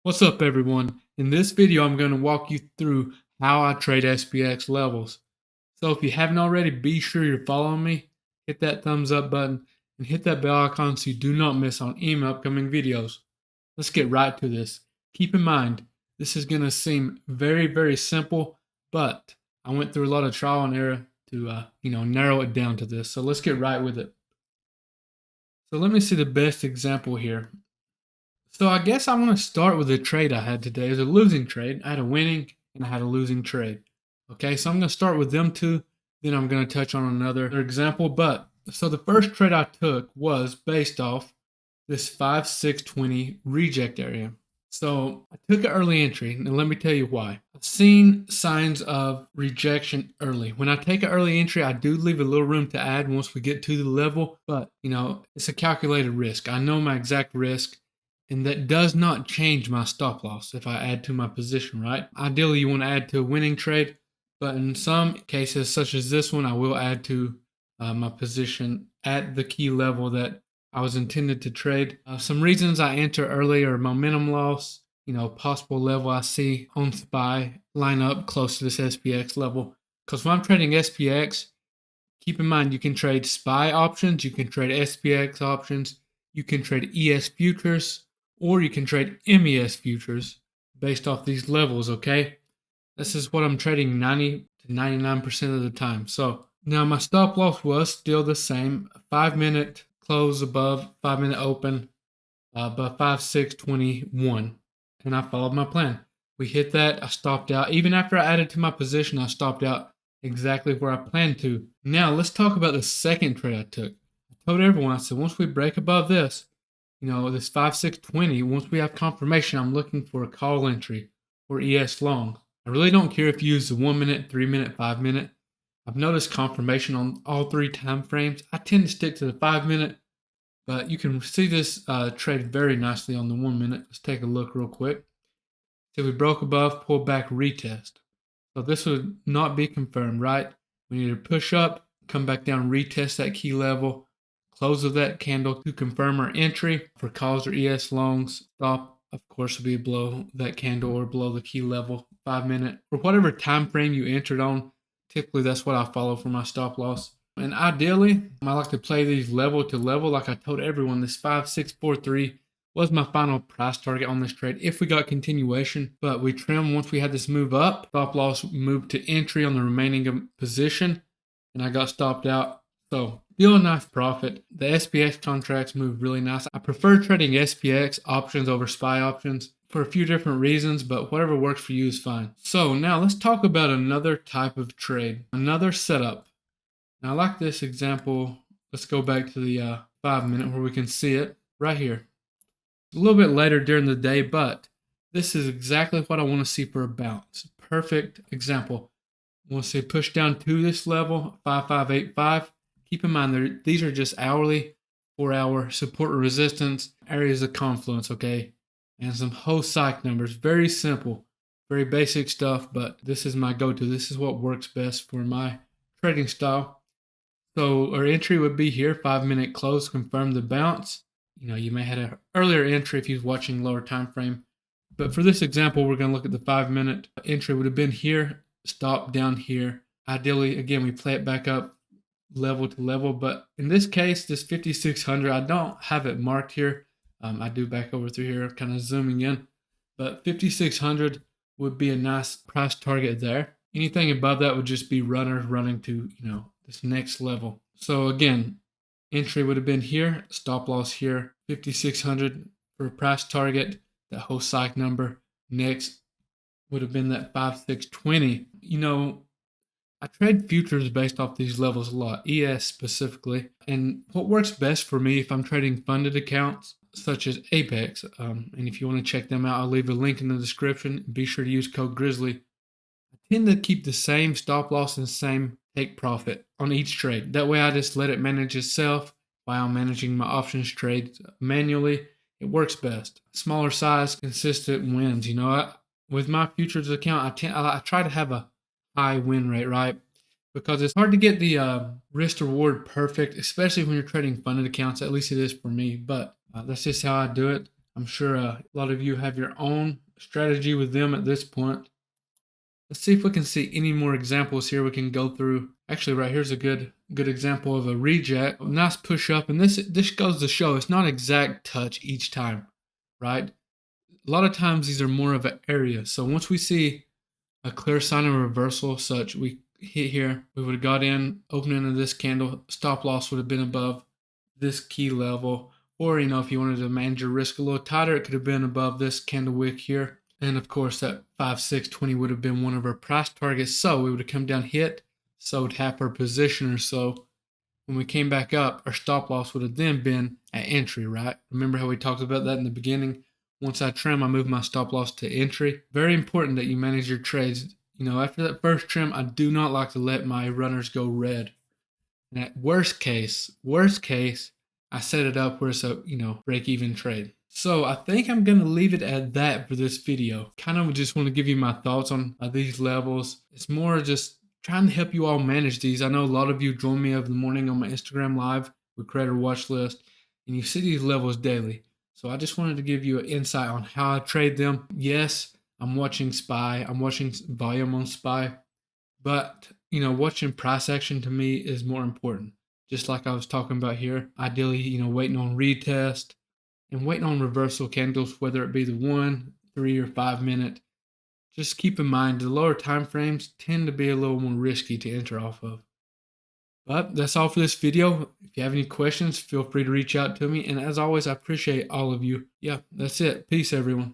What's up, everyone? In this video, I'm going to walk you through how I trade SPX levels. So if you haven't already, be sure you're following me. Hit that thumbs up button and hit that bell icon so you do not miss on any upcoming videos. Let's get right to this. Keep in mind, this is going to seem very, very simple, but I went through a lot of trial and error to narrow it down to this. So let's get right with it. So let me see the best example here. So I guess I want to start with the trade I had today. It was a losing trade. I had a winning and I had a losing trade. Okay, so I'm going to start with them two. Then I'm going to touch on another example. But so the first trade I took was based off this 5-6-20 reject area. So I took an early entry, and let me tell you why. I've seen signs of rejection early. When I take an early entry, I do leave a little room to add once we get to the level, but it's a calculated risk. I know my exact risk, and that does not change my stop loss if I add to my position, right? Ideally, you want to add to a winning trade, but in some cases, such as this one, I will add to my position at the key level that I was intended to trade. Some reasons I enter early are momentum loss, possible level I see on SPY line up close to this SPX level. Because when I'm trading SPX, keep in mind you can trade SPY options, you can trade SPX options, you can trade ES futures, or you can trade MES futures based off these levels, okay? This is what I'm trading 90 to 99% of the time. So now my stop loss was still the same, 5-minute close above, 5-minute open, above 5-6-21, and I followed my plan. We hit that, I stopped out. Even after I added to my position, I stopped out exactly where I planned to. Now let's talk about the second trade I took. I told everyone, I said, once we break above this, this 5-6-20, once we have confirmation, I'm looking for a call entry or ES long. I really don't care if you use the 1-minute, 3-minute, 5-minute. I've noticed confirmation on all three time frames. I tend to stick to the 5-minute, but you can see this trade very nicely on the 1-minute. Let's take a look real quick. So we broke above, pull back, retest. So this would not be confirmed, right? We need to push up, come back down, retest that key level, close of that candle to confirm our entry for calls or ES longs. Stop, of course, will be below that candle or below the key level, 5-minute, or whatever time frame you entered on. Typically, that's what I follow for my stop loss. And ideally, I like to play these level to level. Like I told everyone, this 5-6-4-3 was my final price target on this trade if we got continuation. But we trimmed once we had this move up. Stop loss moved to entry on the remaining position, and I got stopped out. So still a nice profit. The SPX contracts move really nice. I prefer trading SPX options over SPY options for a few different reasons, but whatever works for you is fine. So now let's talk about another type of trade, another setup. Now I like this example. Let's go back to the 5-minute where we can see it right here. A little bit later during the day, but this is exactly what I want to see for a bounce. Perfect example. I want to see push down to this level, 5585. Keep in mind, these are just hourly, 4-hour support or resistance, areas of confluence, okay? And some whole psych numbers. Very simple, very basic stuff, but this is my go-to. This is what works best for my trading style. So our entry would be here, 5-minute close, confirm the bounce. You may have an earlier entry if you're watching lower time frame. But for this example, we're going to look at the 5-minute entry would have been here, stop down here. Ideally, again, we play it back up level to level. But in this case, this 5,600, I don't have it marked here. I do back over through here, kind of zooming in. But 5,600 would be a nice price target there. Anything above that would just be runners running to, this next level. So again, entry would have been here, stop loss here, 5,600 for a price target, that whole psych number. Next would have been that 5,620. I trade futures based off these levels a lot, ES specifically. And what works best for me if I'm trading funded accounts, such as Apex, and if you want to check them out, I'll leave a link in the description. Be sure to use code Grizzly. I tend to keep the same stop loss and same take profit on each trade. That way I just let it manage itself while I'm managing my options trades manually. It works best. Smaller size, consistent wins. With my futures account, I try to have a high win rate, right? Because it's hard to get the risk to reward perfect, especially when you're trading funded accounts. At least it is for me. But that's just how I do it. I'm sure a lot of you have your own strategy with them at this point. Let's see if we can see any more examples here we can go through. Actually, right here's a good example of a reject. A nice push up, and this goes to show it's not exact touch each time, right? A lot of times these are more of an area. So once we see a clear sign of reversal, such we hit here, we would have got in, opening of this candle, stop loss would have been above this key level. Or, if you wanted to manage your risk a little tighter, it could have been above this candle wick here. And of course, that 5,620 would have been one of our price targets. So we would have come down, hit, sold half our position or so. When we came back up, our stop loss would have then been at entry, right? Remember how we talked about that in the beginning? Once I trim, I move my stop loss to entry. Very important that you manage your trades. After that first trim, I do not like to let my runners go red. And at worst case, I set it up where it's a, break even trade. So I think I'm going to leave it at that for this video. Kind of just want to give you my thoughts on these levels. It's more just trying to help you all manage these. I know a lot of you join me over the morning on my Instagram live with creator watch list, and you see these levels daily. So I just wanted to give you an insight on how I trade them. Yes, I'm watching SPY. I'm watching volume on SPY. But, watching price action to me is more important. Just like I was talking about here. Ideally, waiting on retest and waiting on reversal candles, whether it be the 1, 3, or 5 minute. Just keep in mind the lower time frames tend to be a little more risky to enter off of. But that's all for this video. If you have any questions, feel free to reach out to me. And as always, I appreciate all of you. Yeah, that's it. Peace, everyone.